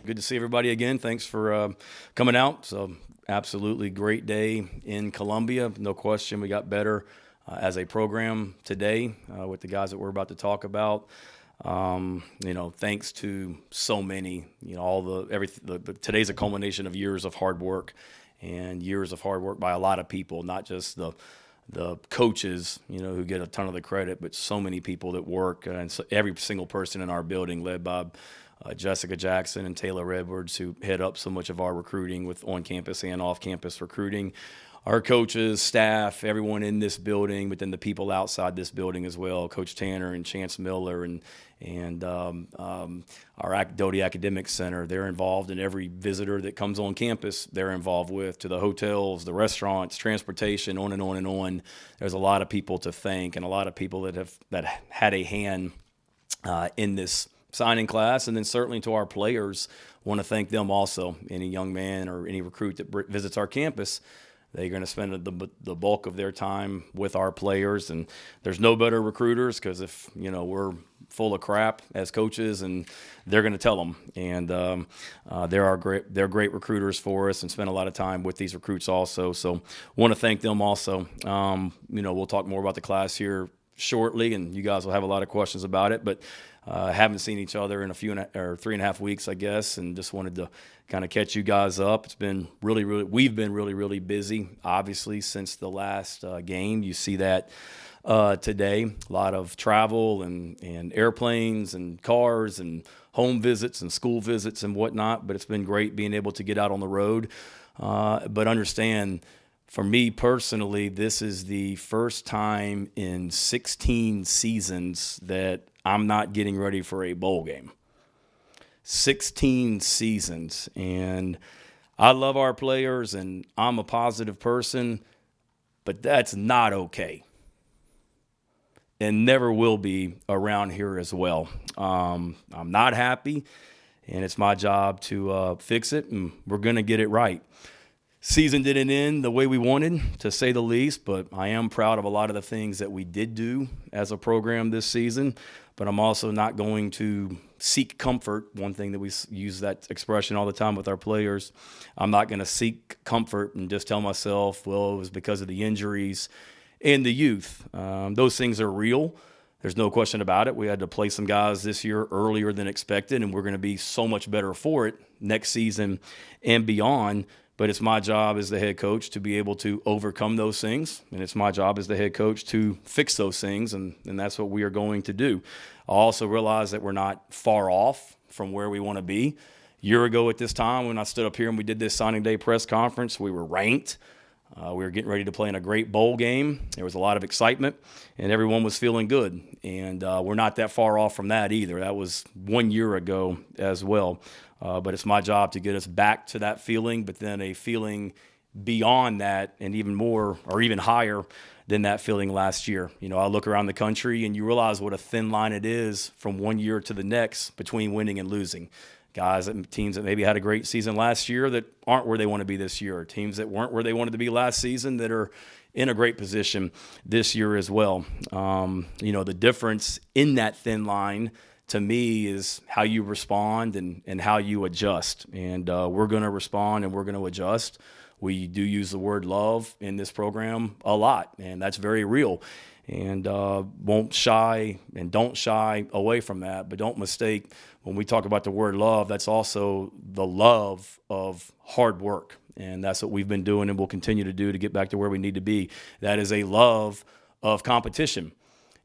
Good to see everybody again. Thanks for coming out. So absolutely great day in Columbia. No question we got better as a program today with the guys that we're about to talk about. Thanks to so many, today's a culmination of years of hard work and years of hard work by a lot of people, not just the coaches, who get a ton of the credit, but so many people that work, and so every single person in our building, led by Jessica Jackson and Taylor Edwards, who head up so much of our recruiting with on-campus and off-campus recruiting. Our coaches, staff, everyone in this building, but then the people outside this building as well, Coach Tanner and Chance Miller and our Doty Academic Center, they're involved in every visitor that comes on campus. They're involved with, to the hotels, the restaurants, transportation, on and on and on. There's a lot of people to thank and a lot of people that had a hand in this signing class, and then certainly to our players, want to thank them also. Any young man or any recruit that visits our campus, they're going to spend the bulk of their time with our players, and there's no better recruiters because if we're full of crap as coaches, and they're going to tell them. And they're great recruiters for us, and spend a lot of time with these recruits also. So want to thank them also. We'll talk more about the class here shortly, and you guys will have a lot of questions about it. But haven't seen each other in 3.5 weeks, I guess, and just wanted to kind of catch you guys up. It's been we've been really busy, obviously, since the last game. You see that today, a lot of travel and airplanes and cars and home visits and school visits and whatnot, but it's been great being able to get out on the road. But understand, for me personally, this is the first time in 16 seasons that I'm not getting ready for a bowl game. 16 seasons. And I love our players, and I'm a positive person, but that's not okay. And never will be around here as well. I'm not happy, and it's my job to fix it, and we're going to get it right. Season didn't end the way we wanted, to say the least, but I am proud of a lot of the things that we did do as a program this season. But I'm also not going to seek comfort. One thing that we use that expression all the time with our players. I'm not going to seek comfort and just tell myself, well, it was because of the injuries and the youth. Those things are real. There's no question about it. We had to play some guys this year earlier than expected, and we're going to be so much better for it next season and beyond. But it's my job as the head coach to be able to overcome those things, and it's my job as the head coach to fix those things, and that's what we are going to do. I also realize that we're not far off from where we want to be. A year ago at this time, when I stood up here and we did this signing day press conference, we were ranked. We were getting ready to play in a great bowl game. There was a lot of excitement, and everyone was feeling good. And we're not that far off from that either. That was 1 year ago as well. But it's my job to get us back to that feeling, but then a feeling beyond that, and even more or even higher than that feeling last year. I look around the country and you realize what a thin line it is from 1 year to the next between winning and losing. Teams that maybe had a great season last year that aren't where they want to be this year. Teams that weren't where they wanted to be last season that are in a great position this year as well. The difference in that thin line to me is how you respond and how you adjust. And we're going to respond and we're going to adjust. We do use the word love in this program a lot, and that's very real. And don't shy away from that. But don't mistake, when we talk about the word love, that's also the love of hard work. And that's what we've been doing and will continue to do to get back to where we need to be. That is a love of competition.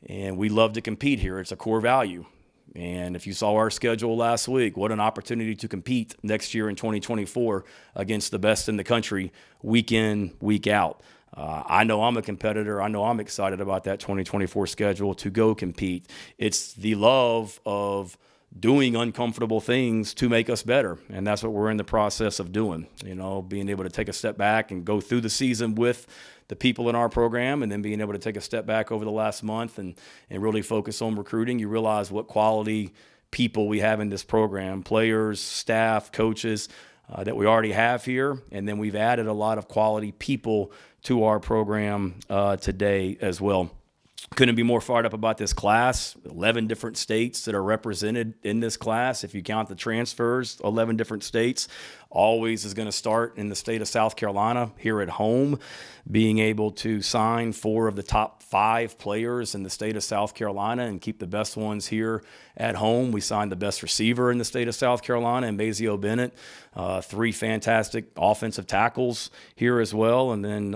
And we love to compete here. It's a core value. And if you saw our schedule last week, what an opportunity to compete next year in 2024 against the best in the country, week in, week out. I know I'm a competitor. I know I'm excited about that 2024 schedule to go compete. It's the love of doing uncomfortable things to make us better, and that's what we're in the process of doing. Being able to take a step back and go through the season with the people in our program, and then being able to take a step back over the last month and really focus on recruiting. You realize what quality people we have in this program, players, staff, coaches, that we already have here, and then we've added a lot of quality people to our program today as well. Couldn't be more fired up about this class. 11 different states that are represented in this class. If you count the transfers, 11 different states. Always is going to start in the state of South Carolina here at home, being able to sign 4 of the top 5 players in the state of South Carolina and keep the best ones here at home. We signed the best receiver in the state of South Carolina, and Mazio Bennett. 3 fantastic offensive tackles here as well, and then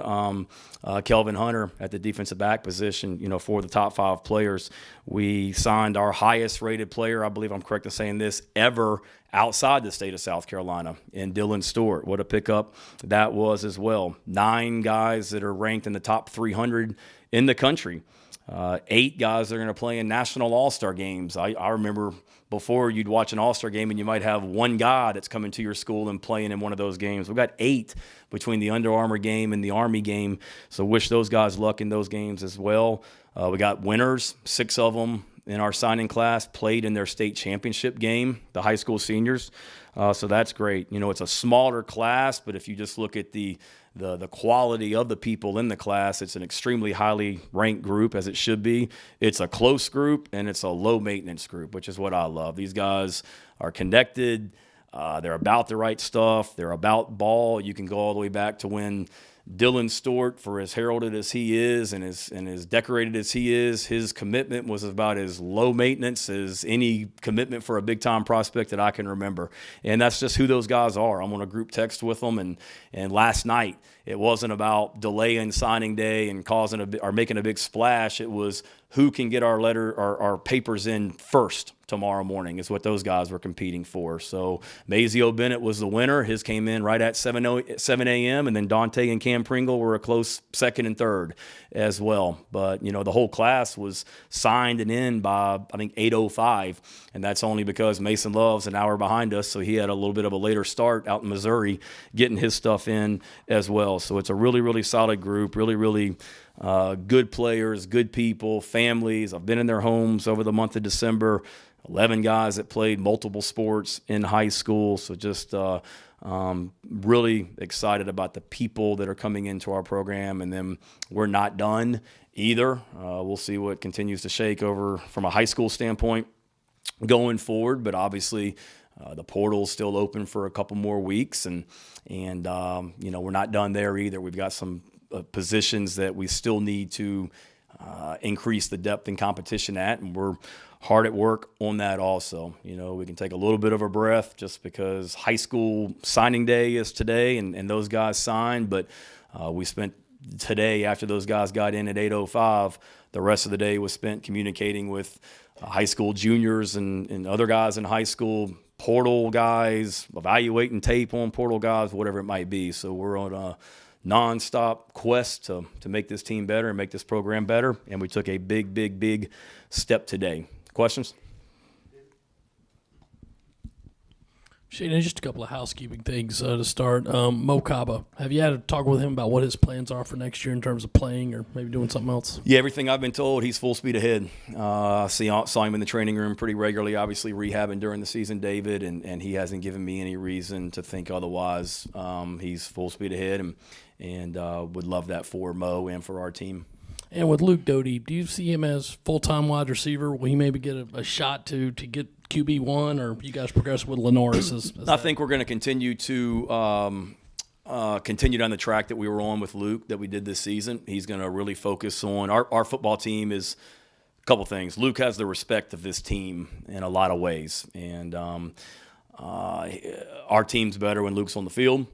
Kelvin Hunter at the defensive back position, for the top 5 players. We signed our highest rated player, I believe I'm correct in saying this, ever outside the state of South Carolina, in Dylan Stewart. What a pickup that was as well. 9 guys that are ranked in the top 300 in the country. 8 guys that are going to play in national all-star games. I remember before you'd watch an all-star game and you might have 1 guy that's coming to your school and playing in one of those games. We've got 8 between the Under Armour game and the Army game, so wish those guys luck in those games as well. We got winners, 6 of them in our signing class played in their state championship game, the high school seniors. So that's great. It's a smaller class, but if you just look at the quality of the people in the class, it's an extremely highly ranked group, as it should be. It's a close group, and it's a low-maintenance group, which is what I love. These guys are connected. They're about the right stuff. They're about ball. You can go all the way back to when Dylan Stewart, for as heralded as he is and as decorated as he is, his commitment was about as low maintenance as any commitment for a big-time prospect that I can remember. And that's just who those guys are. I'm on a group text with them, and last night it wasn't about delaying signing day and making a big splash. It was who can get our papers in first tomorrow morning is what those guys were competing for. So Mazio Bennett was the winner. His came in right at 7 a.m., and then Dante and Cam Pringle were a close second and third as well. But, the whole class was signed and in by, I think, 8:05, and that's only because Mason Love's an hour behind us, so he had a little bit of a later start out in Missouri getting his stuff in as well. So it's a really, really solid group, really, really good players, good people, families. I've been in their homes over the month of December. 11 guys that played multiple sports in high school. So just really excited about the people that are coming into our program. And then we're not done either. We'll see what continues to shake over from a high school standpoint going forward. But obviously the portal's still open for a couple more weeks. And we're not done there either. We've got some positions that we still need to increase the depth and competition at, and we're hard at work on that also. We can take a little bit of a breath just because high school signing day is today and those guys signed, but we spent today, after those guys got in at 8:05, the rest of the day was spent communicating with high school juniors and other guys in high school, portal guys, evaluating tape on portal guys, whatever it might be. So we're on a nonstop quest to make this team better and make this program better, and we took a big, big, big step today. Questions? Shane, just a couple of housekeeping things to start. Mo Kaba, have you had a talk with him about what his plans are for next year in terms of playing or maybe doing something else? Yeah, everything I've been told, he's full speed ahead. I saw him in the training room pretty regularly, obviously rehabbing during the season, David, and he hasn't given me any reason to think otherwise. He's full speed ahead, and would love that for Mo and for our team. And with Luke Doty, do you see him as full-time wide receiver? Will he maybe get a shot to get QB1, or you guys progress with Lenoris? I think we're going to continue to continue down the track that we were on with Luke that we did this season. He's going to really focus on our football team is a couple things. Luke has the respect of this team in a lot of ways, and our team's better when Luke's on the field.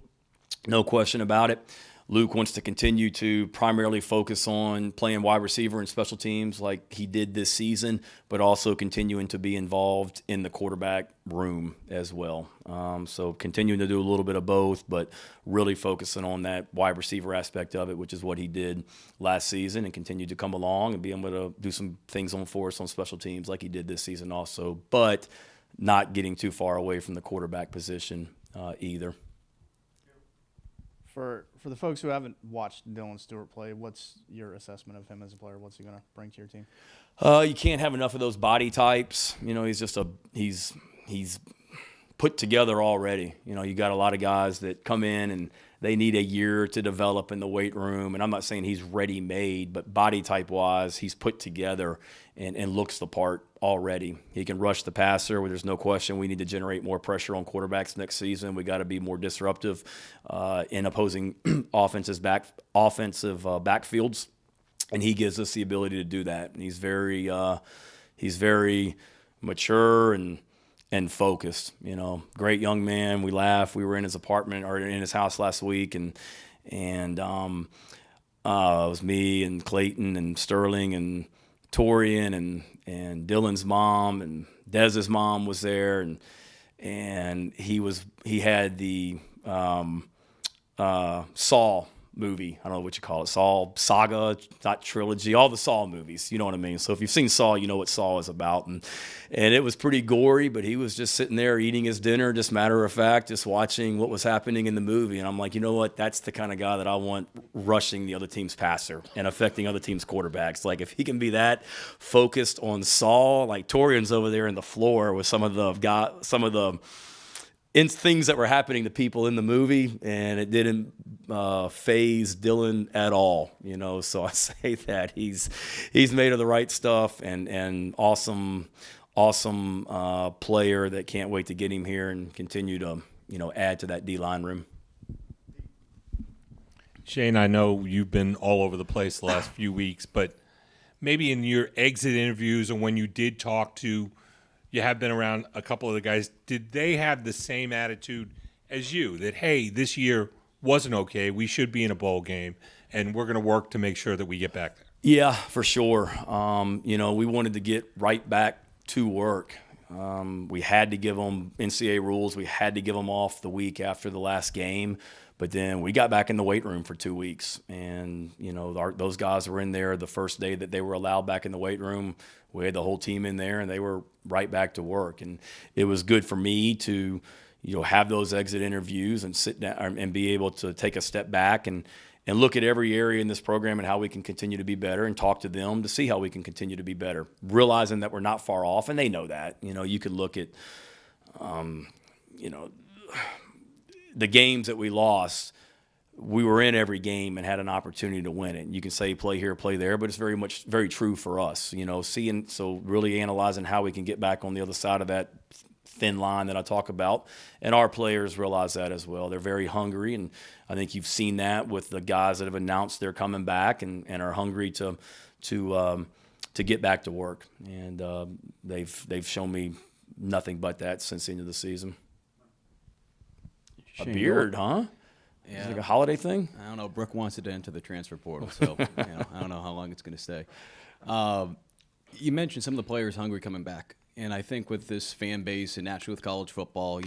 No question about it. Luke wants to continue to primarily focus on playing wide receiver and special teams like he did this season, but also continuing to be involved in the quarterback room as well. So continuing to do a little bit of both, but really focusing on that wide receiver aspect of it, which is what he did last season, and continued to come along and be able to do some things for us on special teams like he did this season also, but not getting too far away from the quarterback position either. For the folks who haven't watched Dylan Stewart play, what's your assessment of him as a player? What's he going to bring to your team? You can't have enough of those body types. He's put together already. You got a lot of guys that come in and they need a year to develop in the weight room. And I'm not saying he's ready-made, but body type-wise, he's put together and looks the part already. He can rush the passer. There's no question we need to generate more pressure on quarterbacks next season. We got to be more disruptive in opposing offensive backfields, and he gives us the ability to do that. And he's very mature and focused. Great young man. We laugh. We were in his apartment or in his house last week, and it was me and Clayton and Sterling and Torian and Dylan's mom and Dez's mom was there, and he had the Saw movie. I don't know what you call it. Saw saga, not trilogy, all the Saw movies. You know what I mean? So if you've seen Saw, you know what Saw is about. And it was pretty gory, but he was just sitting there eating his dinner, just matter of fact, just watching what was happening in the movie. And I'm like, you know what? That's the kind of guy that I want rushing the other team's passer and affecting other team's quarterbacks. Like if he can be that focused on Saw, like Torian's over there in the floor with some of the things that were happening to people in the movie, and it didn't faze Dylan at all, So I say that he's made of the right stuff and awesome player that can't wait to get him here and continue to add to that D-line room. Shane, I know you've been all over the place the last few weeks, but maybe in your exit interviews and when you did talk to, you have been around a couple of the guys, did they have the same attitude as you, that, hey, this year wasn't okay, we should be in a bowl game, and we're going to work to make sure that we get back there? Yeah, for sure. We wanted to get right back to work. We had to give them NCAA rules. We had to give them off the week after the last game. But then we got back in the weight room for 2 weeks. And, those guys were in there the first day that they were allowed back in the weight room. We had the whole team in there, and they were right back to work. And it was good for me to, have those exit interviews and sit down and be able to take a step back and look at every area in this program and how we can continue to be better and talk to them to see how we can continue to be better, realizing that we're not far off, and they know that. You could look at, the games that we lost, we were in every game and had an opportunity to win it. You can say play here, play there, but it's very true for us, really analyzing how we can get back on the other side of that thin line that I talk about. And our players realize that as well. They're very hungry, and I think you've seen that with the guys that have announced they're coming back and are hungry to get back to work. And they've shown me nothing but that since the end of the season. A beard, huh? Yeah. Is it like a holiday thing? I don't know. Brooke wants it to enter the transfer portal, so I don't know how long it's going to stay. You mentioned some of the players hungry coming back, and I think with this fan base and naturally with college football,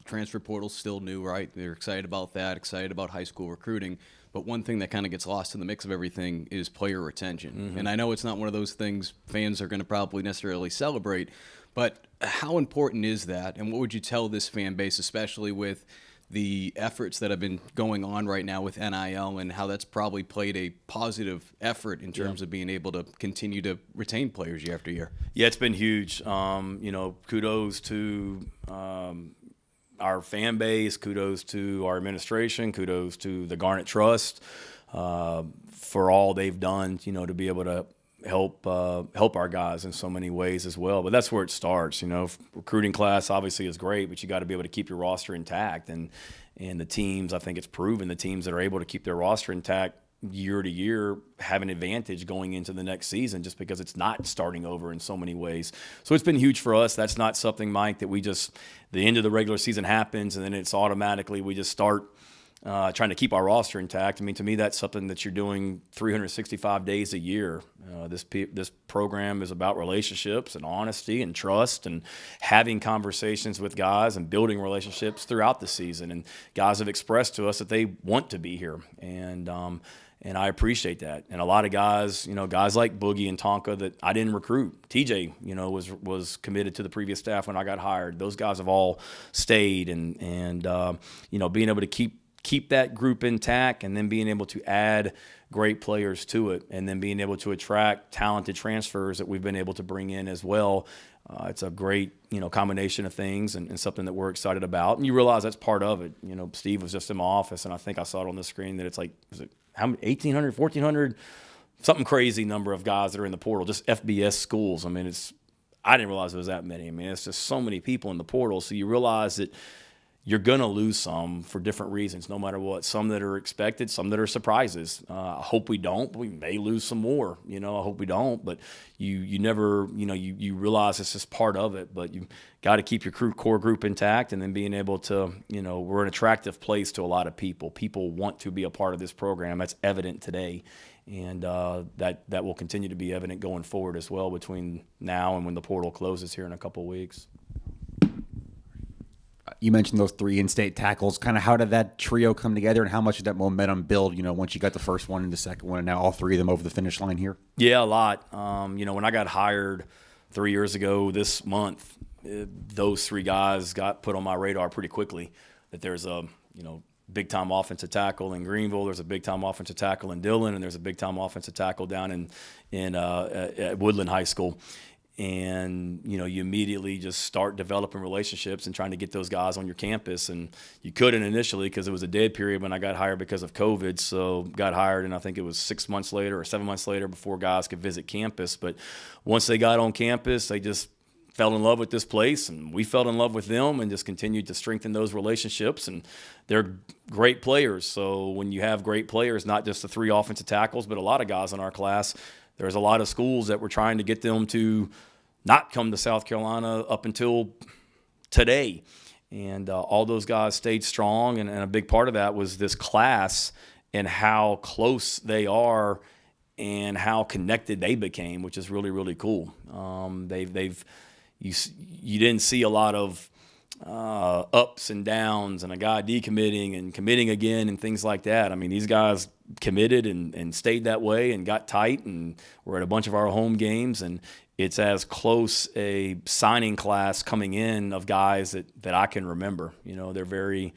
transfer portal's still new, right? They're excited about that, excited about high school recruiting. But one thing that kind of gets lost in the mix of everything is player retention. Mm-hmm. And I know it's not one of those things fans are going to probably necessarily celebrate, but how important is that? And what would you tell this fan base, especially with the efforts that have been going on right now with NIL and how that's probably played a positive effort in terms of being able to continue to retain players year after year? Yeah, it's been huge. Kudos to our fan base, kudos to our administration, kudos to the Garnet Trust for all they've done, to be able to help our guys in so many ways as well. But that's where it starts. Recruiting class obviously is great, but you got to be able to keep your roster intact. And the teams, I think it's proven, the teams that are able to keep their roster intact year to year have an advantage going into the next season, just because it's not starting over in so many ways. So it's been huge for us. That's not something, Mike, that the end of the regular season happens and then it's automatically we just start trying to keep our roster intact. I mean, to me, that's something that you're doing 365 days a year. This program is about relationships and honesty and trust and having conversations with guys and building relationships throughout the season. And guys have expressed to us that they want to be here. And I appreciate that. And a lot of guys, guys like Boogie and Tonka that I didn't recruit. TJ, was committed to the previous staff when I got hired. Those guys have all stayed. And being able to keep that group intact and then being able to add great players to it and then being able to attract talented transfers that we've been able to bring in as well It's a great, combination of things and something that we're excited about. And you realize that's part of it. Steve was just in my office, and I think I saw it on the screen that it's like, was it how many, 1,800, 1,400, something crazy number of guys that are in the portal, just FBS schools. I mean, I didn't realize it was that many. I mean, it's just so many people in the portal. So you realize that you're going to lose some for different reasons, no matter what. Some that are expected, some that are surprises. I hope we don't, but we may lose some more. I hope we don't. But you never, you realize it's just part of it. But you got to keep your core group intact, and then being able to, we're an attractive place to a lot of people. People want to be a part of this program. That's evident today. And that will continue to be evident going forward as well between now and when the portal closes here in a couple of weeks. You mentioned those 3 in-state tackles. Kind of how did that trio come together, and how much did that momentum build, once you got the first one and the second one, and now all 3 of them over the finish line here? Yeah, a lot. When I got hired 3 years ago this month, those 3 guys got put on my radar pretty quickly, that there's a, big-time offensive tackle in Greenville, there's a big-time offensive tackle in Dillon, and there's a big-time offensive tackle down at Woodland High School. And, you immediately just start developing relationships and trying to get those guys on your campus. And you couldn't initially because it was a dead period when I got hired because of COVID. So got hired, and I think it was 6 months later or 7 months later before guys could visit campus. But once they got on campus, they just fell in love with this place, and we fell in love with them and just continued to strengthen those relationships. And they're great players. So when you have great players, not just the 3 offensive tackles, but a lot of guys in our class, there's a lot of schools that were trying to get them to not come to South Carolina up until today. And all those guys stayed strong, and a big part of that was this class and how close they are and how connected they became, which is really, really cool. You didn't see a lot of ups and downs and a guy decommitting and committing again and things like that. I mean, these guys committed and stayed that way and got tight, and were at a bunch of our home games, and it's as close a signing class coming in of guys that I can remember. They're very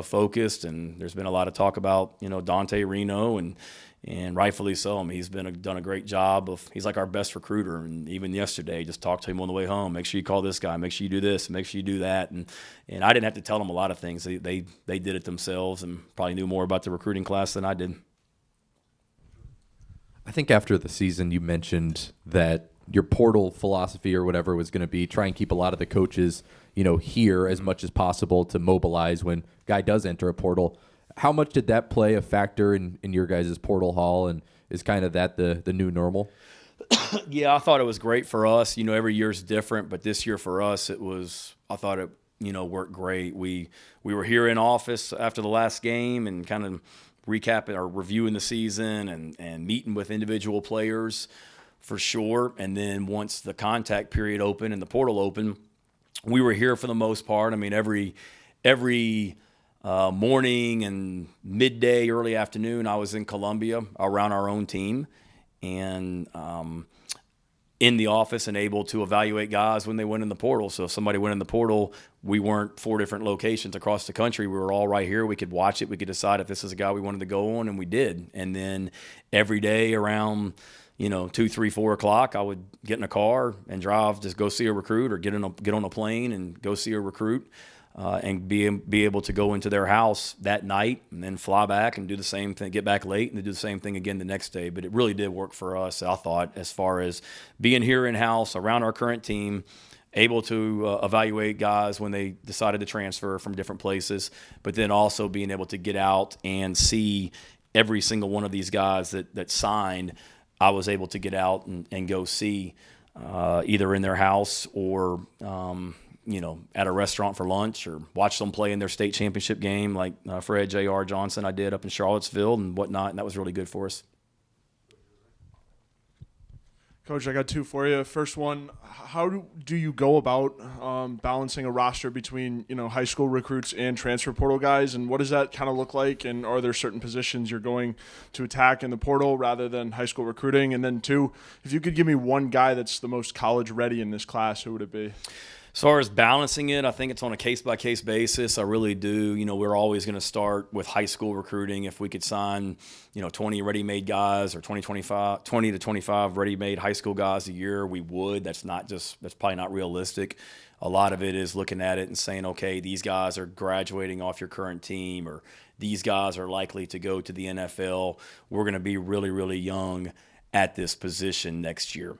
focused, and there's been a lot of talk about Dante Reno, and rightfully so. I mean, he's done a great job he's like our best recruiter. And even yesterday, just talked to him on the way home. Make sure you call this guy. Make sure you do this. Make sure you do that. And I didn't have to tell them a lot of things. They did it themselves, and probably knew more about the recruiting class than I did. I think after the season, you mentioned that your portal philosophy or whatever was going to be try and keep a lot of the coaches, here as much as possible to mobilize when guy does enter a portal. How much did that play a factor in your guys' portal haul, and is kind of that the new normal? Yeah, I thought it was great for us. Every year's different, but this year for us, I thought it, worked great. We were here in office after the last game and kind of recapping or reviewing the season and meeting with individual players for sure. And then once the contact period opened and the portal opened, we were here for the most part. I mean, every morning and midday, early afternoon, I was in Columbia around our own team and in the office and able to evaluate guys when they went in the portal. So if somebody went in the portal, we weren't 4 different locations across the country. We were all right here. We could watch it. We could decide if this is a guy we wanted to go on, and we did. And then every day around 2, 3, 4 o'clock, I would get in a car and drive, just go see a recruit, or get on a plane and go see a recruit. And be able to go into their house that night and then fly back and do the same thing, get back late and do the same thing again the next day. But it really did work for us, I thought, as far as being here in-house around our current team, able to evaluate guys when they decided to transfer from different places, but then also being able to get out and see every single one of these guys that signed. I was able to get out and go see either in their house or at a restaurant for lunch, or watch them play in their state championship game like Fred J.R. Johnson I did up in Charlottesville and whatnot, and that was really good for us. Coach, I got 2 for you. First one, how do you go about balancing a roster between high school recruits and transfer portal guys, and what does that kind of look like, and are there certain positions you're going to attack in the portal rather than high school recruiting? And then 2, if you could give me one guy that's the most college ready in this class, who would it be? As far as balancing it, I think it's on a case-by-case basis. I really do. We're always going to start with high school recruiting. If we could sign, 20 ready-made guys or 20 to 25 ready-made high school guys a year, we would. That's probably not realistic. A lot of it is looking at it and saying, okay, these guys are graduating off your current team, or these guys are likely to go to the NFL. We're going to be really, really young at this position next year.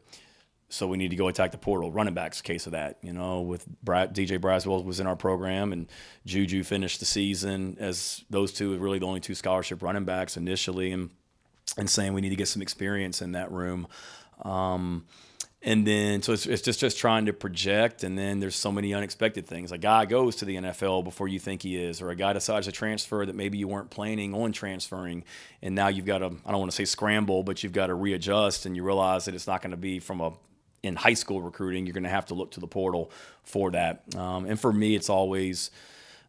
So we need to go attack the portal. Running back's a case of that. With DJ Braswell was in our program, and Juju finished the season as those two are really the only two scholarship running backs initially, and saying we need to get some experience in that room. And then so it's just trying to project, and then there's so many unexpected things. A guy goes to the NFL before you think he is, or a guy decides to transfer that maybe you weren't planning on transferring, and now you've got to, I don't want to say scramble, but you've got to readjust, and you realize that it's not going to be in high school recruiting. You're going to have to look to the portal for that. And for me, it's always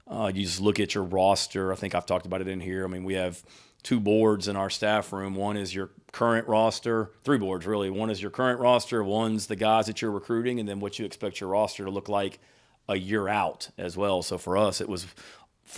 you just look at your roster. I think I've talked about it in here. I mean, we have 2 boards in our staff room. One is your current roster, 3 boards really. One is your current roster, one's the guys that you're recruiting, and then what you expect your roster to look like a year out as well. So for us, it was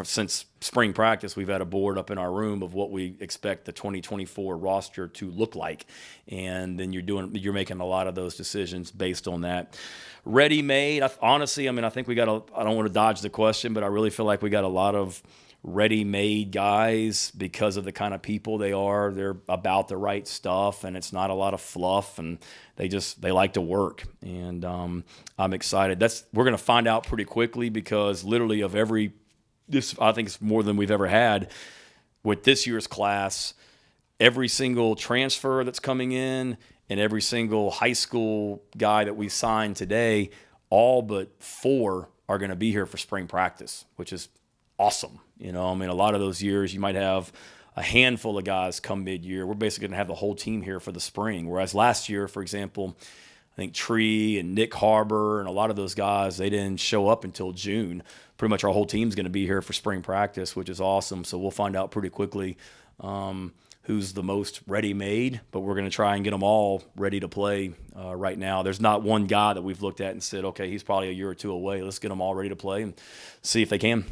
since spring practice, we've had a board up in our room of what we expect the 2024 roster to look like, and then you're making a lot of those decisions based on that. Ready-made, honestly, I think I don't want to dodge the question, but I really feel like we got a lot of ready-made guys because of the kind of people they are. They're about the right stuff, and it's not a lot of fluff, and they like to work. And I'm excited. We're going to find out pretty quickly, because literally I think it's more than we've ever had with this year's class. Every single transfer that's coming in and every single high school guy that we signed today, all but 4 are going to be here for spring practice, which is awesome. A lot of those years you might have a handful of guys come mid-year. We're basically going to have the whole team here for the spring. Whereas last year, for example, I think Tree and Nick Harbor and a lot of those guys, they didn't show up until June. Pretty much our whole team's going to be here for spring practice, which is awesome. So we'll find out pretty quickly who's the most ready-made, but we're going to try and get them all ready to play right now. There's not one guy that we've looked at and said, okay, he's probably a year or 2 away. Let's get them all ready to play and see if they can.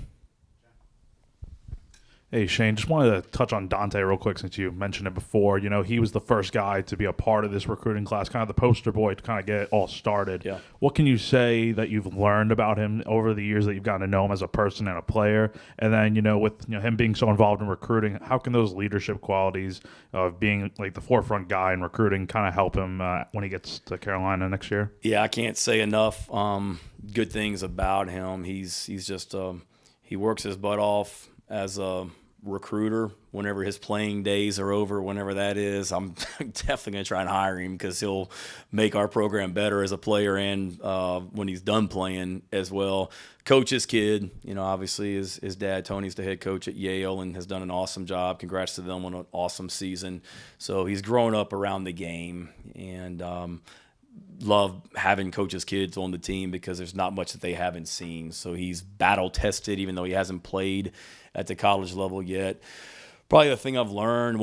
Hey, Shane, just wanted to touch on Dante real quick since you mentioned it before. He was the first guy to be a part of this recruiting class, kind of the poster boy to kind of get it all started. Yeah. What can you say that you've learned about him over the years that you've gotten to know him as a person and a player? And then, with him being so involved in recruiting, how can those leadership qualities of being like the forefront guy in recruiting kind of help him when he gets to Carolina next year? Yeah, I can't say enough good things about him. He's just he works his butt off as a recruiter. Whenever his playing days are over, whenever that is, I'm definitely going to try and hire him, because he'll make our program better as a player, and when he's done playing as well. Coach's kid, obviously his dad, Tony's the head coach at Yale and has done an awesome job. Congrats to them on an awesome season. So he's grown up around the game, and love having coaches' kids on the team, because there's not much that they haven't seen. So he's battle tested, even though he hasn't played at the college level yet. Probably the thing I've learned,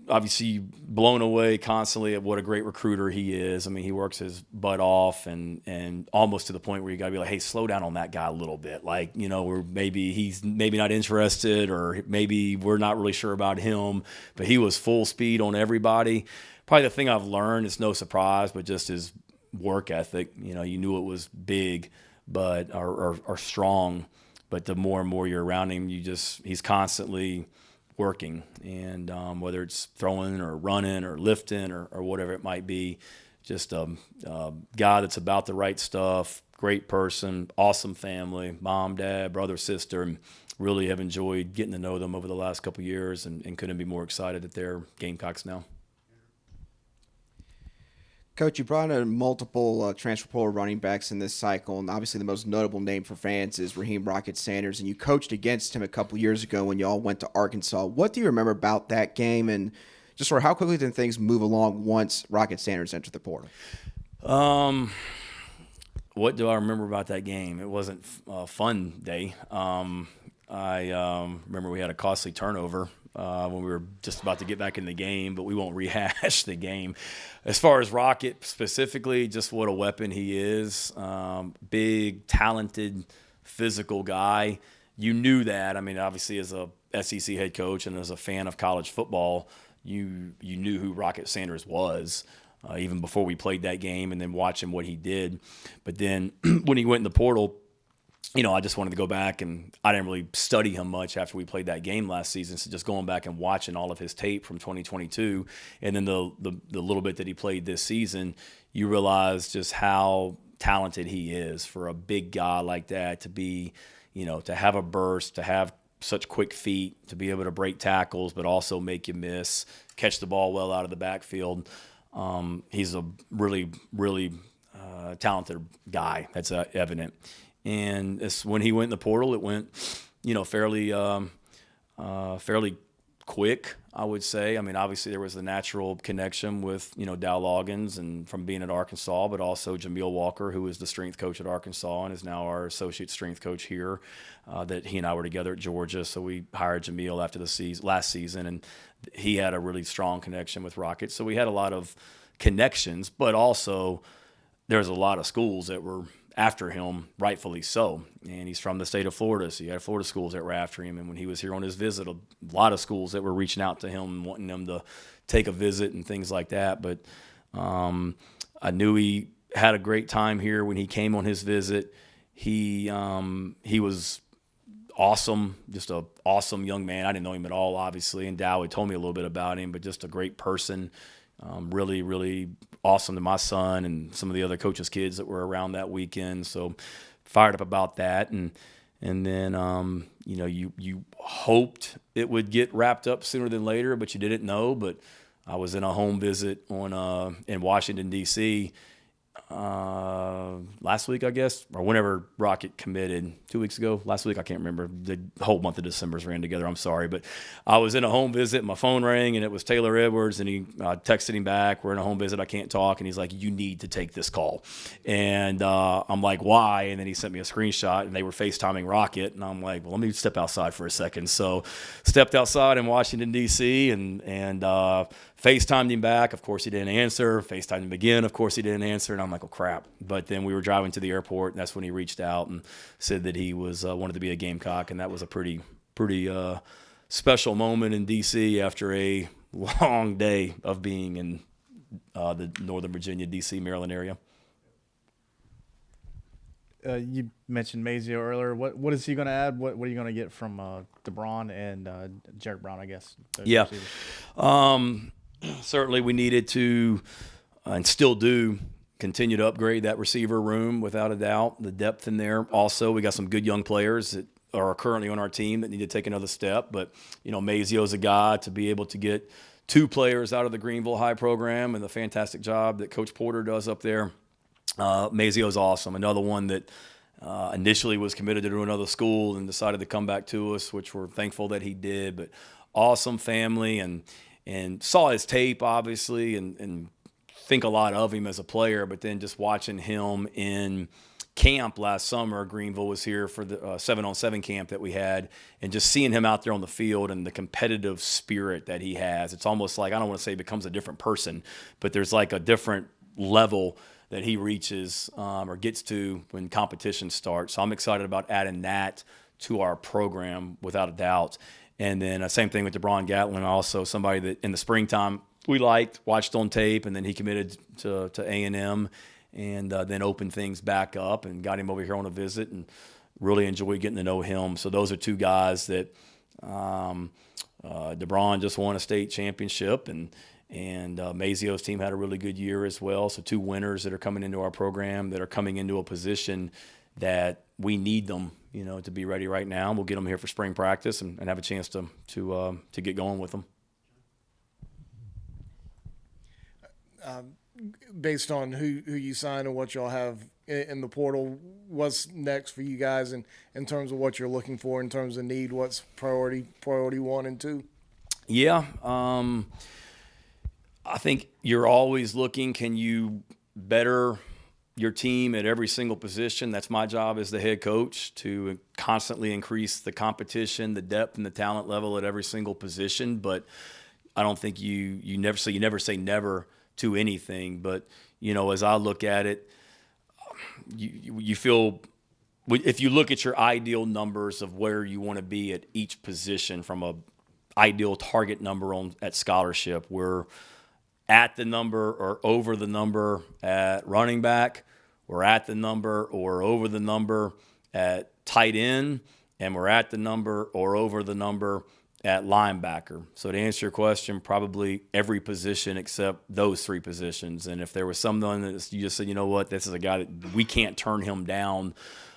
obviously blown away constantly at what a great recruiter he is. I mean, he works his butt off, and almost to the point where you got to be like, hey, slow down on that guy a little bit. Like, or maybe he's not interested, or maybe we're not really sure about him, but he was full speed on everybody. Probably the thing I've learned, it's no surprise, but just his work ethic. You knew it was big, but or strong, but the more and more you're around him, he's constantly working, and whether it's throwing or running or lifting or whatever it might be, just a guy that's about the right stuff, great person, awesome family, mom, dad, brother, sister, and really have enjoyed getting to know them over the last couple of years, and couldn't be more excited that they're Gamecocks now. Coach, you brought in multiple transfer portal running backs in this cycle, and obviously the most notable name for fans is Raheem Rocket Sanders, and you coached against him a couple years ago when you all went to Arkansas. What do you remember about that game, and just sort of how quickly did things move along once Rocket Sanders entered the portal? What do I remember about that game? It wasn't a fun day. I remember we had a costly turnover when we were just about to get back in the game, but we won't rehash the game. As far as Rocket specifically, just what a weapon he is. Big, talented, physical guy. You knew that. I mean, obviously as a SEC head coach and as a fan of college football, you knew who Rocket Sanders was. Even before we played that game and then watching what he did. But then when he went in the portal, I just wanted to go back, and I didn't really study him much after we played that game last season. So just going back and watching all of his tape from 2022 and then the little bit that he played this season, you realize just how talented he is for a big guy like that to be, to have a burst, to have such quick feet, to be able to break tackles but also make you miss, catch the ball well out of the backfield. He's a really, really talented guy. That's evident. And when he went in the portal, it went, fairly quick, I would say. I mean, obviously there was the natural connection with, Dow Loggins and from being at Arkansas, but also Jameel Walker, who is the strength coach at Arkansas and is now our associate strength coach here, that he and I were together at Georgia. So we hired Jameel after the last season, and he had a really strong connection with Rocket. So we had a lot of connections, but also there's a lot of schools that were after him, rightfully so. And he's from the state of Florida, so you had Florida schools that were after him. And when he was here on his visit, a lot of schools that were reaching out to him and wanting him to take a visit and things like that. But I knew he had a great time here when he came on his visit. He was awesome, just an awesome young man. I didn't know him at all, obviously, and Dow had told me a little bit about him, but just a great person. Really, really awesome to my son and some of the other coaches' kids that were around that weekend. So fired up about that. And then, you hoped it would get wrapped up sooner than later, but you didn't know. But I was in a home visit in Washington, D.C., last week, I guess, or whenever Rocket committed 2 weeks ago, last week, I can't remember. The whole month of December's ran together. I'm sorry, but I was in a home visit. My phone rang and it was Taylor Edwards, and he texted him back. We're in a home visit. I can't talk. And he's like, "You need to take this call." And I'm like, "Why?" And then he sent me a screenshot, and they were FaceTiming Rocket. And I'm like, "Well, let me step outside for a second." So stepped outside in Washington, D.C., and FaceTimed him back. Of course, he didn't answer. FaceTimed him again. Of course, he didn't answer. And I'm like, "Oh, crap." But then we were driving to the airport, and that's when he reached out and said that he was wanted to be a Gamecock. And that was a pretty special moment in D.C. after a long day of being in the Northern Virginia, D.C., Maryland area. You mentioned Mazio earlier. What is he going to add? What are you going to get from DeBron and Jarrett Brown, I guess? Yeah. Certainly we needed to, and still do, continue to upgrade that receiver room without a doubt. The depth in there. Also, we got some good young players that are currently on our team that need to take another step. But, Mazio's a guy to be able to get 2 players out of the Greenville High program and the fantastic job that Coach Porter does up there. Mazio's awesome. Another one that initially was committed to another school and decided to come back to us, which we're thankful that he did. But awesome family, and saw his tape, obviously, and think a lot of him as a player. But then just watching him in camp last summer, Greenville was here for the 7-on-7 camp that we had, and just seeing him out there on the field and the competitive spirit that he has. It's almost like, I don't want to say he becomes a different person, but there's like a different level that he reaches or gets to when competition starts. So I'm excited about adding that to our program without a doubt. And then same thing with DeBron Gatlin, also somebody that in the springtime we liked, watched on tape, and then he committed to A&M and then opened things back up and got him over here on a visit and really enjoyed getting to know him. So those are 2 guys that DeBron just won a state championship, and Mazio's team had a really good year as well. So 2 winners that are coming into our program that are coming into a position that we need them, to be ready right now. We'll get them here for spring practice and have a chance to get going with them. Based on who you sign and what y'all have in the portal, what's next for you guys in terms of what you're looking for in terms of need? What's priority 1 and 2? Yeah. I think you're always looking, can you better your team at every single position. That's my job as the head coach, to constantly increase the competition, the depth, and the talent level at every single position. But I don't think you never say never to anything. But, as I look at it, you feel, if you look at your ideal numbers of where you want to be at each position from a ideal target number at scholarship, we're at the number or over the number at running back, we're at the number or over the number at tight end, and we're at the number or over the number at linebacker. So to answer your question, probably every position except those 3 positions. And if there was someone that you just said, this is a guy that we can't turn him down,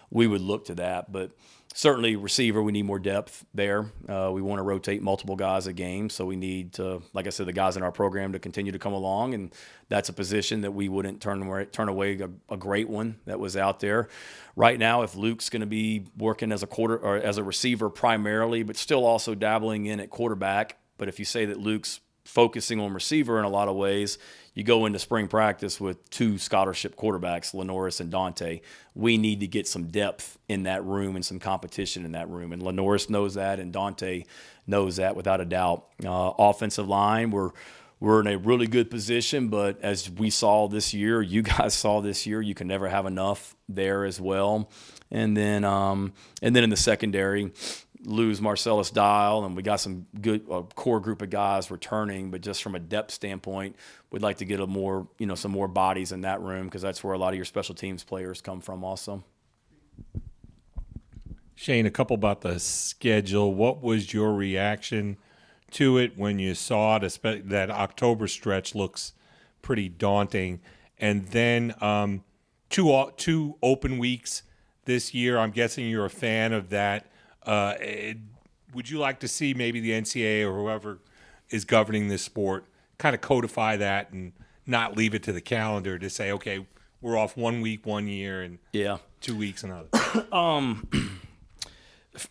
we would look to that. But certainly receiver, we need more depth there. We want to rotate multiple guys a game, so we need to, like I said, the guys in our program to continue to come along, and that's a position that we wouldn't turn away a great one that was out there. Right now, if Luke's going to be working as a receiver primarily, but still also dabbling in at quarterback, but if you say that Luke's focusing on receiver in a lot of ways, you go into spring practice with 2 scholarship quarterbacks, Lenoris and Dante. We need to get some depth in that room and some competition in that room. And Lenoris knows that, and Dante knows that without a doubt. Offensive line, we're in a really good position, but as we saw this year, you guys saw this year, you can never have enough there as well. And then in the secondary, lose Marcellus Dial, and we got some good core group of guys returning, but just from a depth standpoint, we'd like to get some more bodies in that room, because that's where a lot of your special teams players come from also. Shane, a couple about the schedule. What was your reaction to it when you saw it? Especially that October stretch looks pretty daunting, and then 2 open weeks this year. I'm guessing you're a fan of that. Would you like to see maybe the NCAA or whoever is governing this sport kind of codify that and not leave it to the calendar to say, okay, we're off 1 week 1 year and 2 weeks another?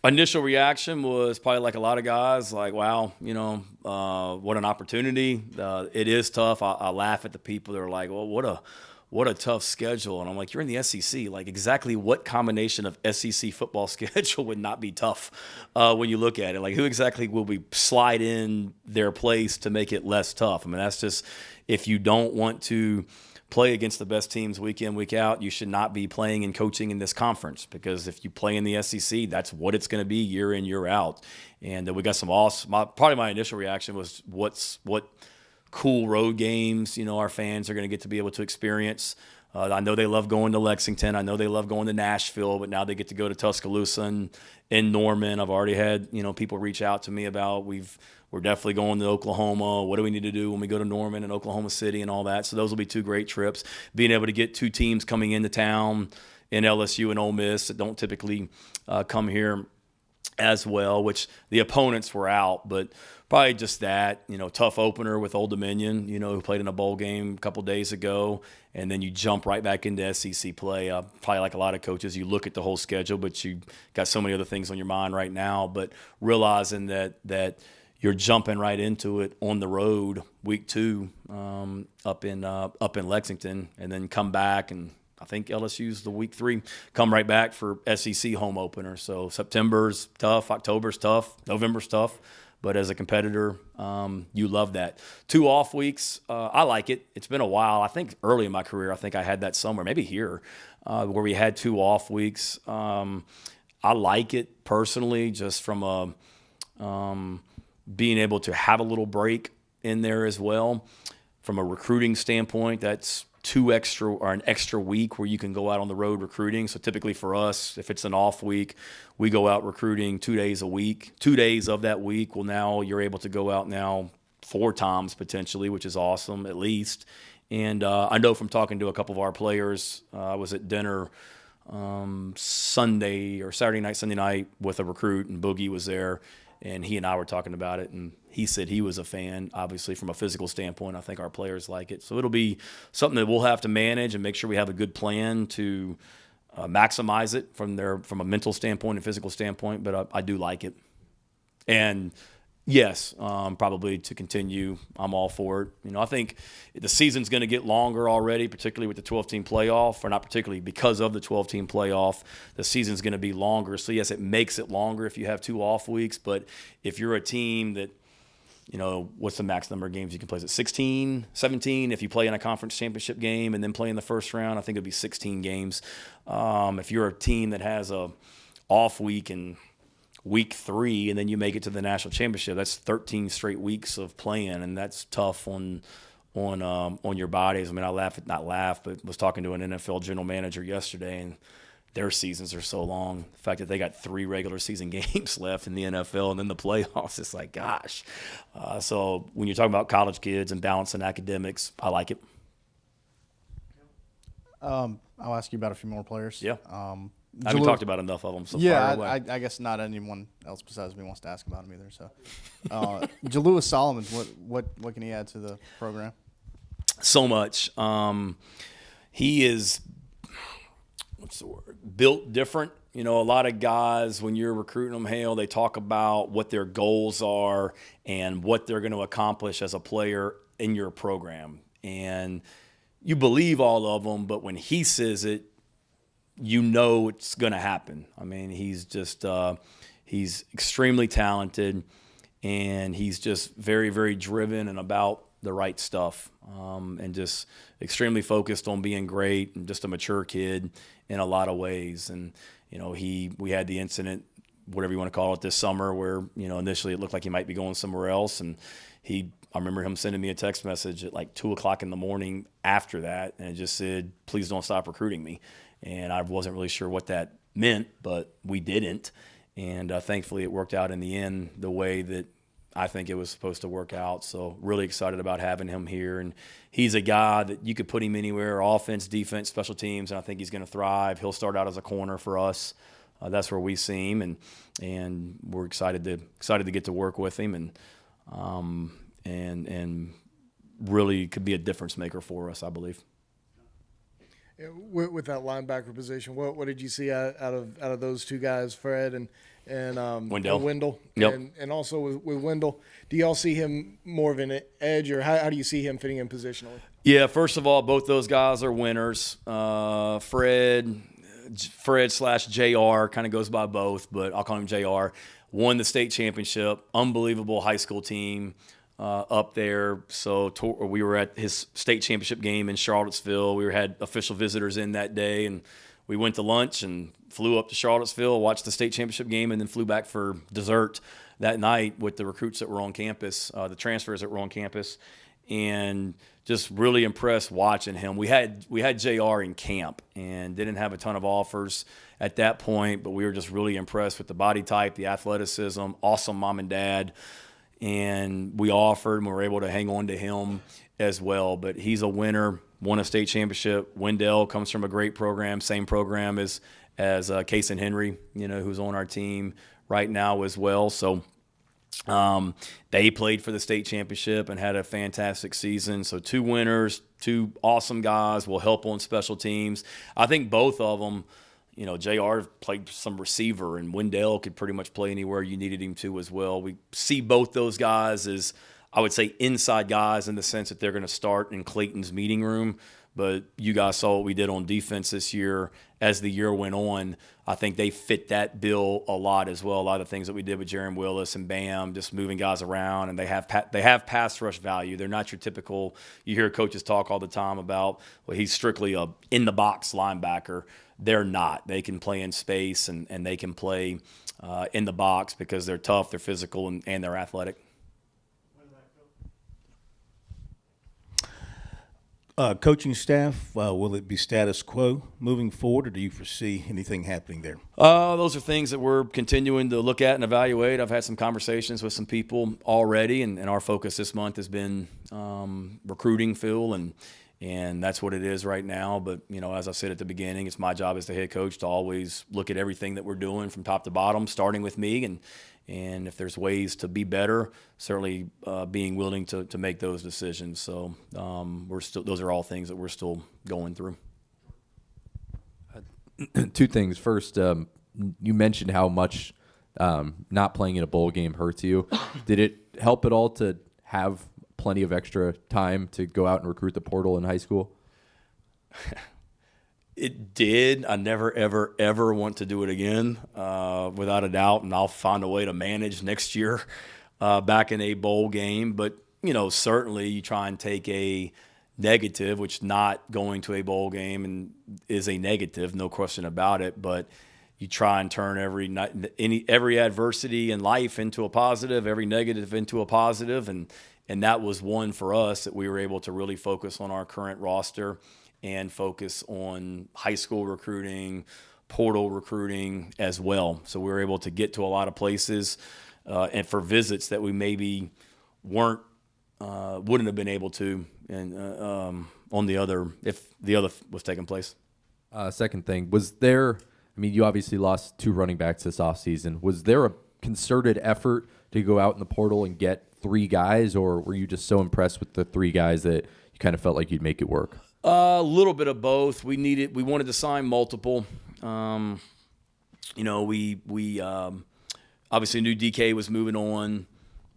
Initial reaction was probably like a lot of guys, like, wow, what an opportunity. It is tough. I laugh at the people that are like, well, what a tough schedule. And I'm like, you're in the SEC. Like, exactly what combination of SEC football schedule would not be tough when you look at it? Like, who exactly will we slide in their place to make it less tough? I mean, that's just, if you don't want to play against the best teams week in, week out, you should not be playing and coaching in this conference, because if you play in the SEC, that's what it's going to be year in, year out. And we got some awesome, probably my initial reaction was what cool road games, our fans are going to get to be able to experience. I know they love going to Lexington. I know they love going to Nashville, but now they get to go to Tuscaloosa and in Norman. I've already had, people reach out to me about we're definitely going to Oklahoma. What do we need to do when we go to Norman and Oklahoma City and all that? So those will be 2 great trips. Being able to get 2 teams coming into town in LSU and Ole Miss that don't typically come here as well, which the opponents were out, but probably just that, tough opener with Old Dominion, who played in a bowl game a couple days ago, and then you jump right back into SEC play. Probably like a lot of coaches, you look at the whole schedule, but you got so many other things on your mind right now. But realizing that you're jumping right into it on the road week 2 up in Lexington, and then come back, and I think LSU's the week 3, come right back for SEC home opener. So September's tough, October's tough, November's tough. But as a competitor, you love that. 2 off weeks, I like it. It's been a while. I think early in my career, I think I had that somewhere, maybe here, where we had 2 off weeks. I like it personally, just from being able to have a little break in there as well. From a recruiting standpoint, that's an extra week where you can go out on the road recruiting. So typically for us, if it's an off week, we go out recruiting 2 days a week. 2 days of that week, well, now you're able to go out now 4 times potentially, which is awesome, at least. And I know from talking to a couple of our players, I was at dinner Sunday night with a recruit, and Boogie was there, and he and I were talking about it, and he said he was a fan. Obviously, from a physical standpoint, I think our players like it. So it'll be something that we'll have to manage and make sure we have a good plan to maximize it from a mental standpoint and physical standpoint. But I do like it. And Yes, probably to continue. I'm all for it. I think the season's going to get longer already, particularly with the 12-team playoff, or not particularly because of the 12-team playoff. The season's going to be longer. So, yes, it makes it longer if you have 2 off weeks. But if you're a team that, what's the max number of games you can play? Is it 16, 17? If you play in a conference championship game and then play in the first round, I think it'd be 16 games. If you're a team that has a off week and week 3 and then you make it to the national championship, that's 13 straight weeks of playing, and that's tough on your bodies. I mean, but was talking to an NFL general manager yesterday, and their seasons are so long. The fact that they got 3 regular season games left in the NFL and then the playoffs, it's like, gosh. So when you're talking about college kids and balancing academics, I like it. I'll ask you about a few more players. Yeah. I haven't talked about enough of them, so fire away. I guess not anyone else besides me wants to ask about him either. So, Jalewis Solomon, what can he add to the program? So much. He is, built different. A lot of guys, when you're recruiting them, they talk about what their goals are and what they're going to accomplish as a player in your program. And you believe all of them, but when he says it, it's going to happen. I mean, he's just he's extremely talented, and he's just very, very driven and about the right stuff, and just extremely focused on being great, and just a mature kid in a lot of ways. And we had the incident, whatever you want to call it, this summer where initially it looked like he might be going somewhere else, and I remember him sending me a text message at like 2:00 in the morning after that, and it just said, "Please don't stop recruiting me." And I wasn't really sure what that meant, but we didn't. And thankfully it worked out in the end the way that I think it was supposed to work out. So really excited about having him here. And he's a guy that you could put him anywhere, offense, defense, special teams, and I think he's going to thrive. He'll start out as a corner for us. That's where we see him, and we're excited to get to work with him, and really could be a difference maker for us, I believe. With that linebacker position, what did you see out of those 2 guys, Fred and Wendell? Yep. And also with Wendell, do y'all see him more of an edge, or how do you see him fitting in positionally? Yeah, first of all, both those guys are winners. Fred/JR kind of goes by both, but I'll call him JR. Won the state championship, unbelievable high school team. Up there. So we were at his state championship game in Charlottesville. We had official visitors in that day, and we went to lunch and flew up to Charlottesville, watched the state championship game, and then flew back for dessert that night with the recruits that were on campus, the transfers that were on campus, and just really impressed watching him. We had JR in camp and didn't have a ton of offers at that point, but we were just really impressed with the body type, the athleticism, awesome mom and dad. And we offered, and we were able to hang on to him as well. But he's a winner, won a state championship. Wendell comes from a great program, same program as Case and Henry, who's on our team right now as well. So they played for the state championship and had a fantastic season. So 2 winners, 2 awesome guys, will help on special teams. I think both of them, JR played some receiver, and Wendell could pretty much play anywhere you needed him to as well. We see both those guys as, I would say, inside guys in the sense that they're going to start in Clayton's meeting room. But you guys saw what we did on defense this year. As the year went on, I think they fit that bill a lot as well. A lot of the things that we did with Jaron Willis and Bam, just moving guys around, and they have pass rush value. They're not your typical, you hear coaches talk all the time about, well, he's strictly a in-the-box linebacker. They're not. They can play in space, and they can play in the box because they're tough, they're physical, and they're athletic. Coaching staff, will it be status quo moving forward, or do you foresee anything happening there? Those are things that we're continuing to look at and evaluate. I've had some conversations with some people already, and our focus this month has been recruiting, Phil, and that's what it is right now. But, as I said at the beginning, it's my job as the head coach to always look at everything that we're doing from top to bottom, starting with me, and if there's ways to be better, certainly being willing to make those decisions. So those are all things that we're still going through. 2 things. First, you mentioned how much not playing in a bowl game hurts you. Did it help at all to have plenty of extra time to go out and recruit the portal in high school? It did. I never, ever, ever want to do it again, without a doubt, and I'll find a way to manage next year back in a bowl game. But, certainly you try and take a negative, which not going to a bowl game and is a negative, no question about it, but you try and turn every adversity in life into a positive, every negative into a positive, and that was one for us that we were able to really focus on our current roster and focus on high school recruiting, portal recruiting as well. So we were able to get to a lot of places and for visits that we maybe wouldn't have been able to and on the other, if the other was taking place. Second thing, was there, you obviously lost 2 running backs this offseason. Was there a concerted effort to go out in the portal and get 3 guys, or were you just so impressed with the 3 guys that you kind of felt like you'd make it work? A little bit of both. We wanted to sign multiple. We obviously knew DK was moving on.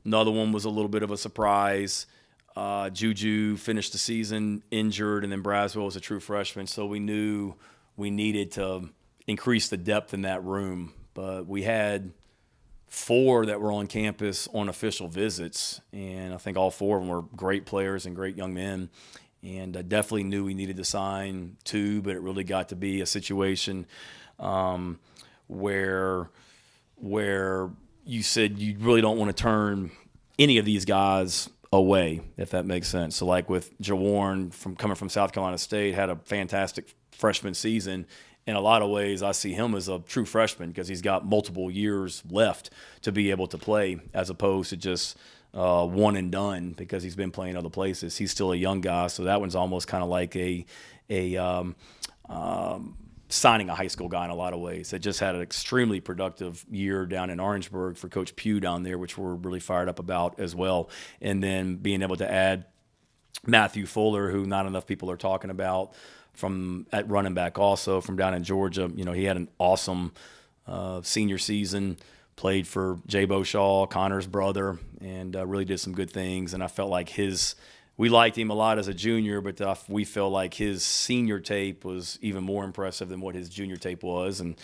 Another one was a little bit of a surprise. Juju finished the season injured, and then Braswell was a true freshman, so we knew we needed to increase the depth in that room. But we had 4 that were on campus on official visits, and I think all 4 of them were great players and great young men. And I definitely knew we needed to sign 2, but it really got to be a situation where you said you really don't want to turn any of these guys away, if that makes sense. So like with Jawarn coming from South Carolina State, had a fantastic freshman season. In a lot of ways, I see him as a true freshman because he's got multiple years left to be able to play, as opposed to just one and done because he's been playing other places. He's still a young guy, so that one's almost kind of like a signing a high school guy in a lot of ways. That just had an extremely productive year down in Orangeburg for Coach Pugh down there, which we're really fired up about as well. And then being able to add Matthew Fuller, who not enough people are talking about, at running back also from down in Georgia. He had an awesome senior season. Played for Jay Beaushaw, Connor's brother, and really did some good things. And I felt like we liked him a lot as a junior, but we felt like his senior tape was even more impressive than what his junior tape was. And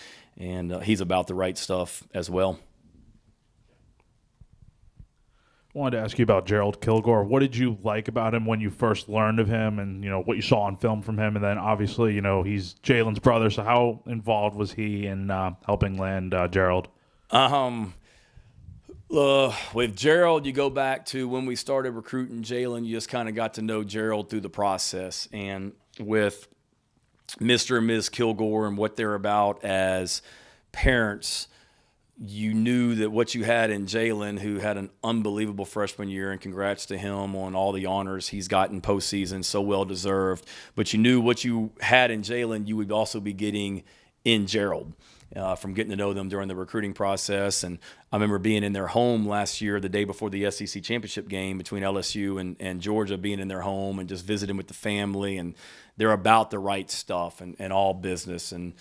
he's about the right stuff as well. I wanted to ask you about Gerald Kilgore. What did you like about him when you first learned of him and, what you saw on film from him? And then obviously, he's Jalen's brother. So how involved was he in helping land Gerald? With Gerald, you go back to when we started recruiting Jalen, you just kind of got to know Gerald through the process. And with Mr. and Ms. Kilgore and what they're about as parents, you knew that what you had in Jalen, who had an unbelievable freshman year, and congrats to him on all the honors he's gotten postseason, so well deserved. But you knew what you had in Jalen, you would also be getting in Gerald. From getting to know them during the recruiting process. And I remember being in their home last year, the day before the SEC championship game between LSU and Georgia, being in their home and just visiting with the family. And they're about the right stuff and all business. And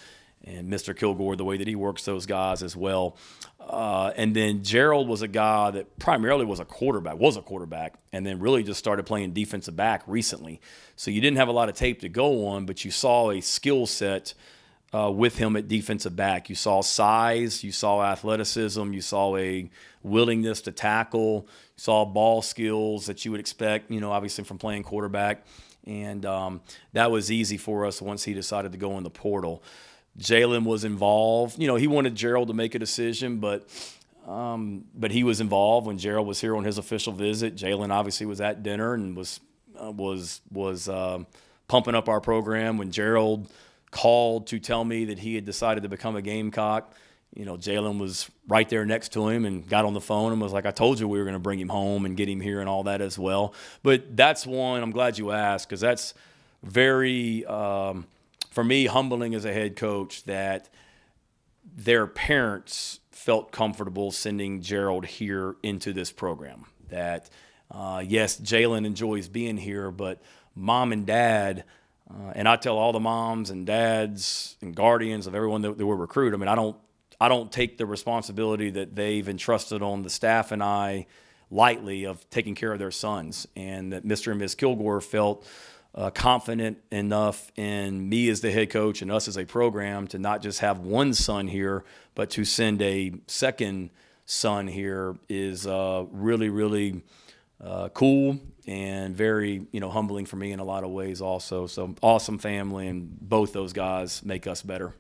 Mr. Kilgore, the way that he works those guys as well. And then Gerald was a guy that primarily was a quarterback, and then really just started playing defensive back recently. So you didn't have a lot of tape to go on, but you saw a skill set with him at defensive back. You saw size, you saw athleticism, you saw a willingness to tackle, you saw ball skills that you would expect, obviously from playing quarterback. And that was easy for us once he decided to go in the portal. Jalen was involved. He wanted Gerald to make a decision, but he was involved when Gerald was here on his official visit. Jalen obviously was at dinner and was pumping up our program. When Gerald called to tell me that he had decided to become a Gamecock, Jalen was right there next to him and got on the phone and was like, I told you we were going to bring him home and get him here and all that as well. But that's one, I'm glad you asked, because that's very, for me, humbling as a head coach that their parents felt comfortable sending Gerald here into this program. That, yes, Jalen enjoys being here, but mom and dad, and I tell all the moms and dads and guardians of everyone that we recruit, I don't don't take the responsibility that they've entrusted on the staff and I lightly of taking care of their sons, and that Mr. and Ms. Kilgore felt confident enough in me as the head coach and us as a program to not just have one son here, but to send a second son here is really, really cool and very, humbling for me in a lot of ways also. So awesome family, and both those guys make us better.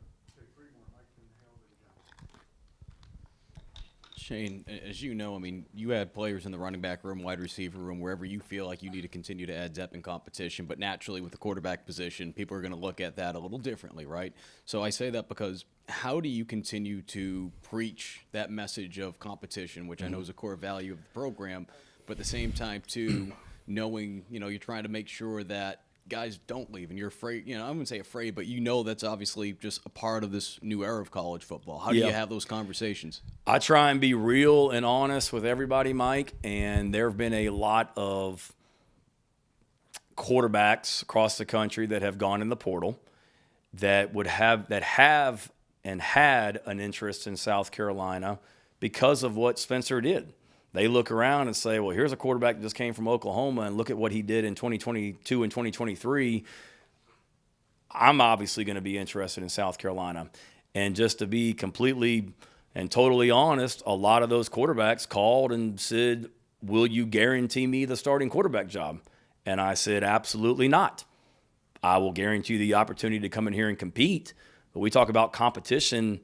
Shane, as you know, I mean, you had players in the running back room, wide receiver room, wherever you feel like you need to continue to add depth and competition. But naturally, with the quarterback position, people are going to look at that a little differently, right? So I say that because how do you continue to preach that message of competition, which I know is a core value of the program, but at the same time, too, knowing, you're trying to make sure that guys don't leave, and you're afraid, I wouldn't say afraid, but that's obviously just a part of this new era of college football. How do you have those conversations? I try and be real and honest with everybody, Mike, and there have been a lot of quarterbacks across the country that have gone in the portal that have and had an interest in South Carolina because of what Spencer did. They look around and say, well, here's a quarterback that just came from Oklahoma, and look at what he did in 2022 and 2023. I'm obviously going to be interested in South Carolina. And just to be completely and totally honest, a lot of those quarterbacks called and said, will you guarantee me the starting quarterback job? And I said, absolutely not. I will guarantee you the opportunity to come in here and compete. But we talk about competition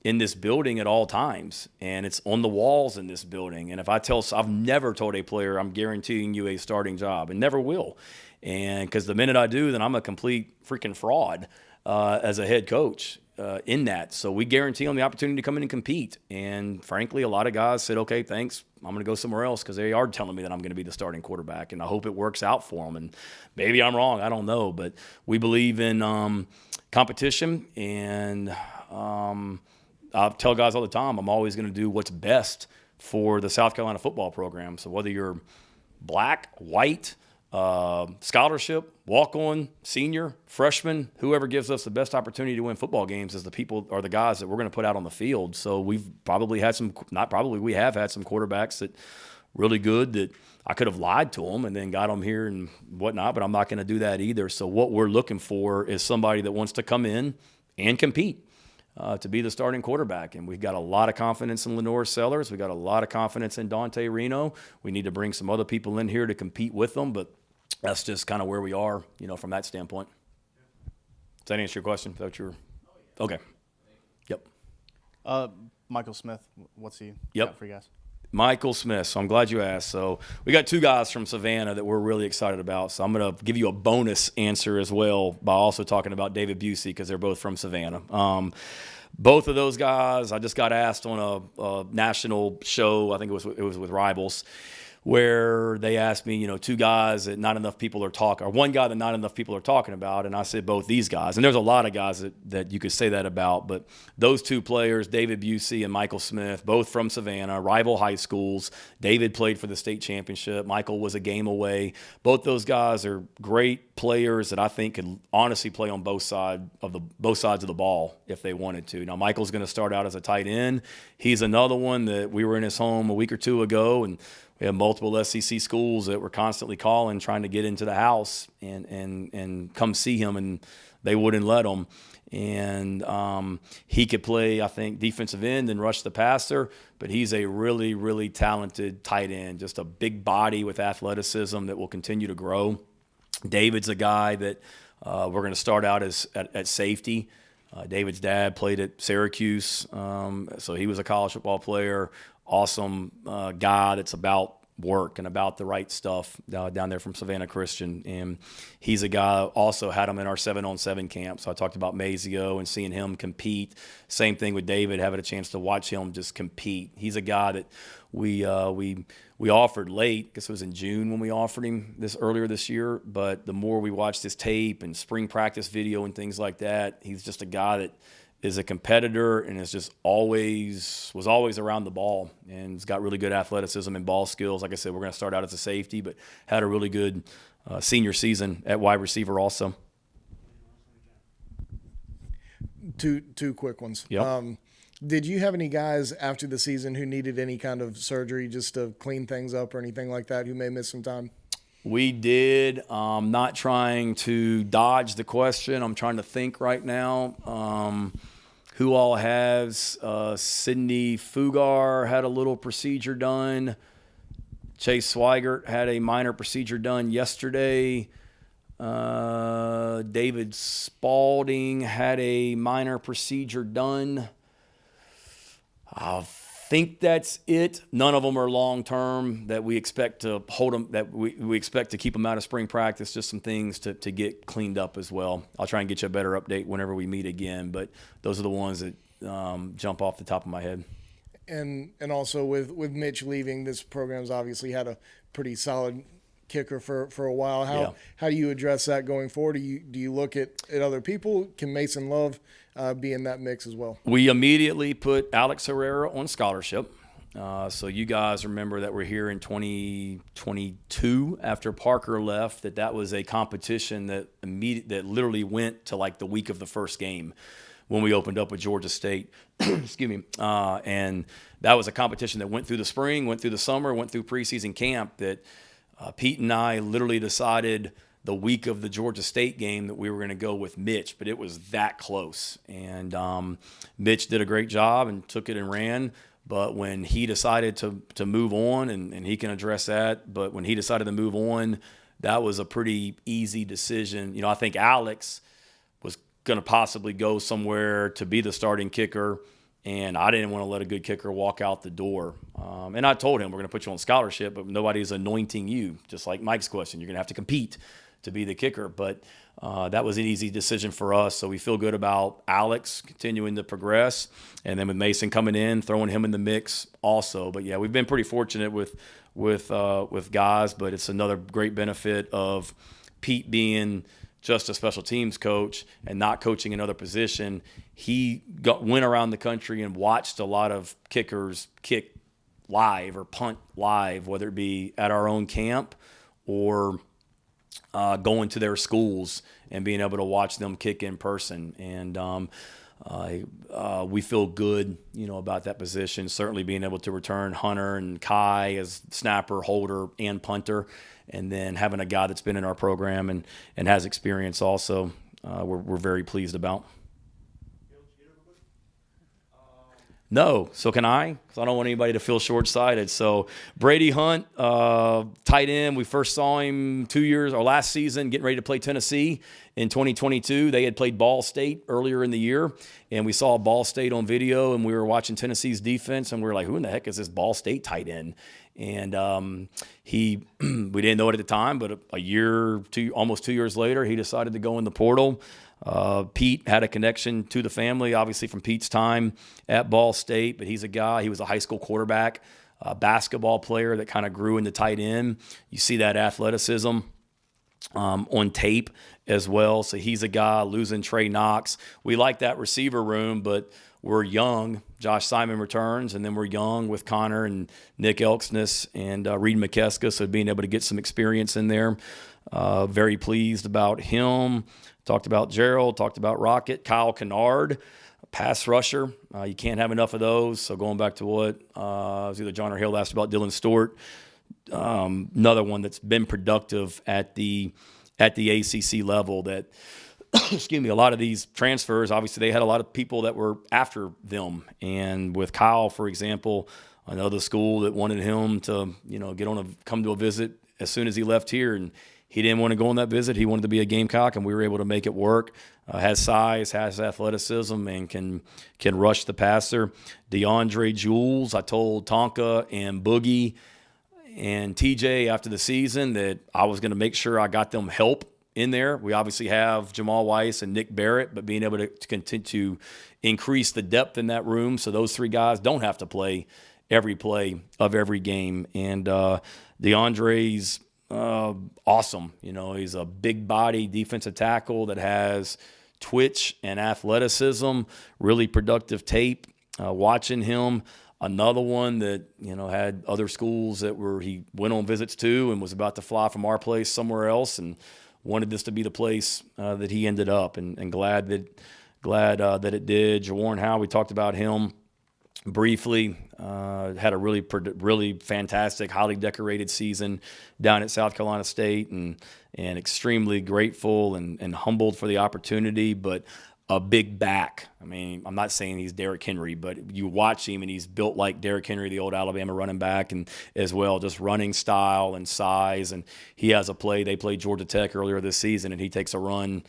in this building at all times, and it's on the walls in this building. And if I've never told a player I'm guaranteeing you a starting job, and never will. And because the minute I do, then I'm a complete freaking fraud as a head coach in that. So we guarantee them the opportunity to come in and compete. And frankly, a lot of guys said, okay, thanks, I'm going to go somewhere else because they are telling me that I'm going to be the starting quarterback, and I hope it works out for them. And maybe I'm wrong, I don't know, but we believe in competition, and I tell guys all the time, I'm always going to do what's best for the South Carolina football program. So whether you're black, white, scholarship, walk-on, senior, freshman, whoever gives us the best opportunity to win football games is the people or the guys that we're going to put out on the field. So we have had some quarterbacks that really good that I could have lied to them and then got them here and whatnot, but I'm not going to do that either. So what we're looking for is somebody that wants to come in and compete. To be the starting quarterback. And we've got a lot of confidence in Lenore Sellers. We've got a lot of confidence in Dante Reno. We need to bring some other people in here to compete with them, but that's just kind of where we are, from that standpoint. Does that answer your question? Is that what you were? Okay. Yep. Michael Smith, what's he got for you guys? Michael Smith. So I'm glad you asked. So we got two guys from Savannah that we're really excited about. So I'm going to give you a bonus answer as well by also talking about David Busey because they're both from Savannah. Both of those guys, I just got asked on a national show. I think it was with Rivals, where they asked me, two guys that not enough people are talking, or one guy that not enough people are talking about, and I said both these guys. And there's a lot of guys that you could say that about, but those two players, David Busey and Michael Smith, both from Savannah, rival high schools. David played for the state championship. Michael was a game away. Both those guys are great players that I think could honestly play on both sides of the ball if they wanted to. Now, Michael's going to start out as a tight end. He's another one that we were in his home a week or two ago, and we have multiple SEC schools that were constantly calling, trying to get into the house and come see him, and they wouldn't let him. And he could play, I think, defensive end and rush the passer, but he's a really, really talented tight end, just a big body with athleticism that will continue to grow. David's a guy that we're going to start out at safety. David's dad played at Syracuse, so he was a college football player. Awesome guy that's about work and about the right stuff down there from Savannah Christian. And he's a guy, also had him in our 7-on-7 camp. So I talked about Mazio and seeing him compete. Same thing with David, having a chance to watch him just compete. He's a guy that we offered late, because it was in June when we offered him earlier this year. But the more we watched his tape and spring practice video and things like that, he's just a guy that is a competitor and was always around the ball, and has got really good athleticism and ball skills. Like I said, we're going to start out as a safety, but had a really good senior season at wide receiver also. Two quick ones. Yep. Did you have any guys after the season who needed any kind of surgery just to clean things up or anything like that who may miss some time? We did. Not trying to dodge the question. I'm trying to think right now. Who all has? Sidney Fugar had a little procedure done. Chase Swigert had a minor procedure done yesterday. David Spalding had a minor procedure done. I think that's it. None of them are long term that we expect to hold them, that we expect to keep them out of spring practice. Just some things to get cleaned up as well. I'll try and get you a better update whenever we meet again, but those are the ones that jump off the top of my head. And also with Mitch leaving, this program's obviously had a pretty solid kicker for a while. How do you address that going forward? Do you look at other people? Can Mason Love be in that mix as well? We immediately put Alex Herrera on scholarship. So you guys remember that we're here in 2022 after Parker left, that was a competition that literally went to like the week of the first game when we opened up with Georgia State. Excuse me. And that was a competition that went through the spring, went through the summer, went through preseason camp, that Pete and I literally decided the week of the Georgia State game that we were going to go with Mitch, but it was that close. And Mitch did a great job and took it and ran. But when he decided to move on, and he can address that, but when he decided to move on, that was a pretty easy decision. You know, I think Alex was going to possibly go somewhere to be the starting kicker, and I didn't want to let a good kicker walk out the door. And I told him, we're going to put you on scholarship, but nobody's anointing you. Just like Mike's question, you're going to have to compete to be the kicker. But that was an easy decision for us. So we feel good about Alex continuing to progress. And then with Mason coming in, throwing him in the mix also. But, yeah, we've been pretty fortunate with guys, but it's another great benefit of Pete being just a special teams coach and not coaching another position. He went around the country and watched a lot of kickers kick live or punt live, whether it be at our own camp or going to their schools and being able to watch them kick in person. And we feel good, about that position. Certainly being able to return Hunter and Kai as snapper, holder, and punter, and then having a guy that's been in our program and has experience also, we're very pleased about. No. So can I? Because I don't want anybody to feel short-sighted. So Brady Hunt, tight end. We first saw him last season getting ready to play Tennessee in 2022. They had played Ball State earlier in the year, and we saw Ball State on video, and we were watching Tennessee's defense, and we were like, who in the heck is this Ball State tight end? And we didn't know it at the time, but almost 2 years later, he decided to go in the portal. Pete had a connection to the family, obviously from Pete's time at Ball State, but he's a guy, he was a high school quarterback, a basketball player that kind of grew into tight end. You see that athleticism on tape as well. So he's a guy, losing Trey Knox. We like that receiver room, but we're young. Josh Simon returns, and then we're young with Connor and Nick Elksness and Reed McKeska, so being able to get some experience in there. Very pleased about him. Talked about Gerald, talked about Rocket. Kyle Kennard, pass rusher. You can't have enough of those. So going back to what was either John or Hale asked about Dylan Stewart, another one that's been productive at the ACC level that, excuse me, a lot of these transfers, obviously they had a lot of people that were after them. And with Kyle, for example, another school that wanted him to, come to a visit as soon as he left here, and he didn't want to go on that visit. He wanted to be a Gamecock, and we were able to make it work. Has size, has athleticism, and can rush the passer. DeAndre Jules, I told Tonka and Boogie and TJ after the season that I was going to make sure I got them help in there. We obviously have Jamal Weiss and Nick Barrett, but being able to continue to increase the depth in that room so those three guys don't have to play every play of every game. And DeAndre's awesome. He's a big body defensive tackle that has twitch and athleticism, really productive tape. Watching him, another one that, had other schools he went on visits to and was about to fly from our place somewhere else and wanted this to be the place that he ended up, and glad that it did. Jawarn Howe, we talked about him briefly. Had a really fantastic, highly decorated season down at South Carolina State, and extremely grateful and humbled for the opportunity, but a big back. I mean, I'm not saying he's Derrick Henry, but you watch him and he's built like Derrick Henry, the old Alabama running back, and as well, just running style and size. And he has a play. They played Georgia Tech earlier this season, and he takes a run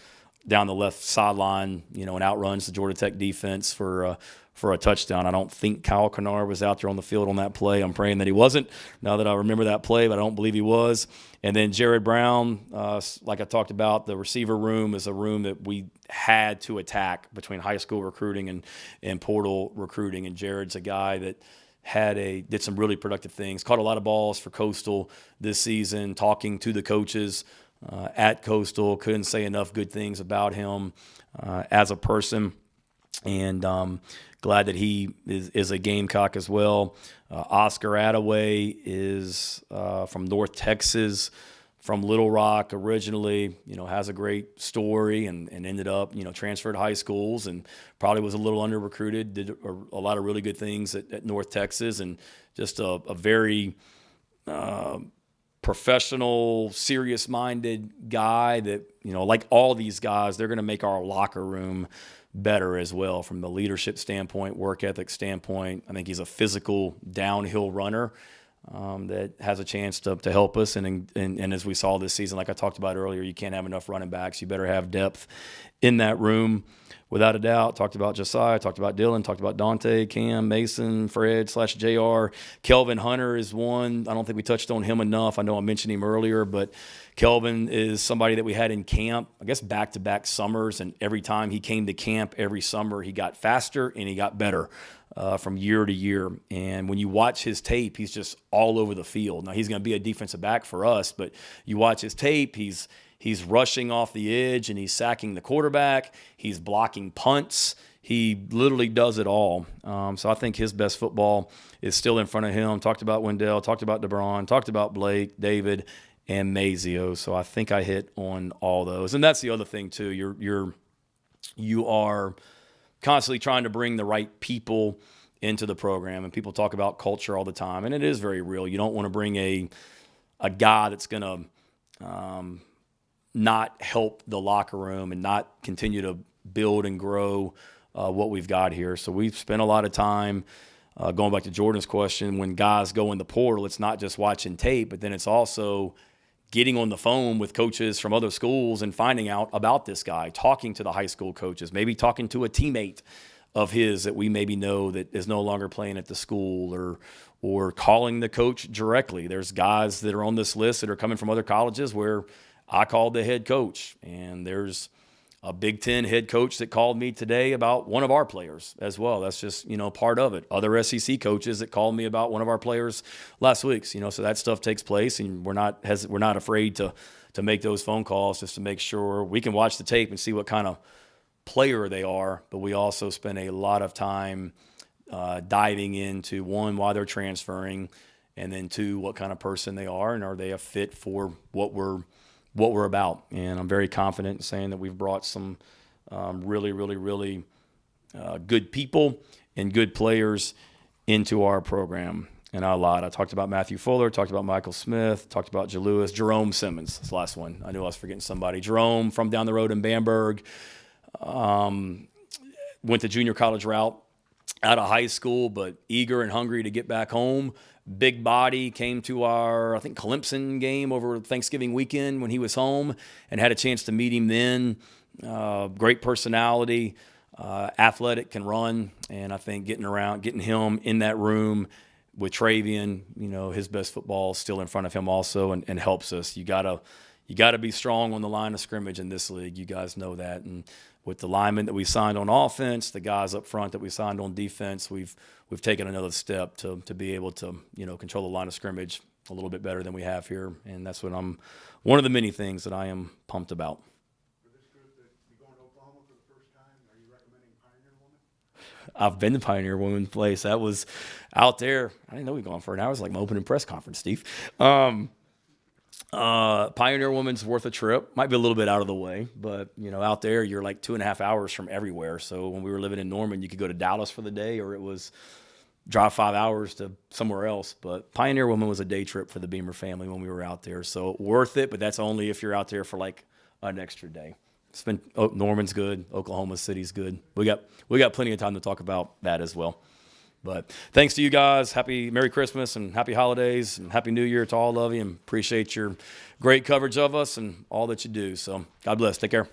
down the left sideline, and outruns the Georgia Tech defense for a touchdown. I don't think Kyle Kennard was out there on the field on that play. I'm praying that he wasn't, now that I remember that play, but I don't believe he was. And then Jared Brown, like I talked about, the receiver room is a room that we had to attack between high school recruiting and portal recruiting. And Jared's a guy that did some really productive things, caught a lot of balls for Coastal this season, talking to the coaches at Coastal. Couldn't say enough good things about him as a person. And glad that he is a Gamecock as well. Oscar Attaway is from North Texas, from Little Rock originally, has a great story and ended up, transferred high schools and probably was a little under-recruited, did a lot of really good things at North Texas, and just a very professional, serious-minded guy that, like all these guys, they're going to make our locker room better as well from the leadership standpoint, work ethic standpoint. I think he's a physical downhill runner that has a chance to help us. And as we saw this season, like I talked about earlier, you can't have enough running backs. You better have depth in that room. Without a doubt, talked about Josiah, talked about Dylan, talked about Dante, Cam, Mason, Fred / JR. Kelvin Hunter is one. I don't think we touched on him enough. I know I mentioned him earlier, but Kelvin is somebody that we had in camp, I guess back-to-back summers, and every time he came to camp every summer, he got faster and he got better from year to year. And when you watch his tape, he's just all over the field. Now, he's going to be a defensive back for us, but you watch his tape, he's rushing off the edge, and he's sacking the quarterback. He's blocking punts. He literally does it all. So I think his best football is still in front of him. Talked about Wendell, talked about DeBron, talked about Blake, David, and Mazio. So I think I hit on all those. And that's the other thing too. You are constantly trying to bring the right people into the program. And people talk about culture all the time, and it is very real. You don't want to bring a guy that's going to not help the locker room and not continue to build and grow what we've got here. So we've spent a lot of time, going back to Jordan's question, when guys go in the portal, it's not just watching tape, but then it's also getting on the phone with coaches from other schools and finding out about this guy, talking to the high school coaches, maybe talking to a teammate of his that we maybe know that is no longer playing at the school, or calling the coach directly. There's guys that are on this list that are coming from other colleges where I called the head coach, and there's a Big Ten head coach that called me today about one of our players as well. That's just, part of it. Other SEC coaches that called me about one of our players last week. So that stuff takes place, and we're not afraid to make those phone calls just to make sure we can watch the tape and see what kind of player they are. But we also spend a lot of time diving into, one, why they're transferring, and then two, what kind of person they are, and are they a fit for what we're about. And I'm very confident in saying that we've brought some really, really, really good people and good players into our program. And I lied. I talked about Matthew Fuller, talked about Michael Smith, talked about Jalewis, Jerome Simmons. That's the last one. I knew I was forgetting somebody. Jerome from down the road in Bamberg, went the junior college route out of high school, but eager and hungry to get back home. Big body, came to our, I think, Clemson game over Thanksgiving weekend when he was home, and had a chance to meet him then. Great personality, athletic, can run, and I think getting him in that room with Travian, his best football is still in front of him also, and helps us. You gotta be strong on the line of scrimmage in this league. You guys know that. And with the linemen that we signed on offense, the guys up front that we signed on defense, we've taken another step to be able to, control the line of scrimmage a little bit better than we have here. And that's what one of the many things that I am pumped about. For this group that you're going to Oklahoma for the first time, are you recommending Pioneer Woman? I've been to Pioneer Women's place. That was out there. I didn't know we were going for an hour. It was like my opening press conference, Steve. Pioneer Woman's worth a trip. Might be a little bit out of the way, but out there you're like 2.5 hours from everywhere. So when we were living in Norman, you could go to Dallas for the day, or it was drive 5 hours to somewhere else. But Pioneer Woman was a day trip for the Beamer family when we were out there. So worth it, but that's only if you're out there for like an extra day. Norman's good. Oklahoma City's good. We got plenty of time to talk about that as well. But thanks to you guys. Merry Christmas and happy holidays and Happy New Year to all of you. And appreciate your great coverage of us and all that you do. So God bless. Take care.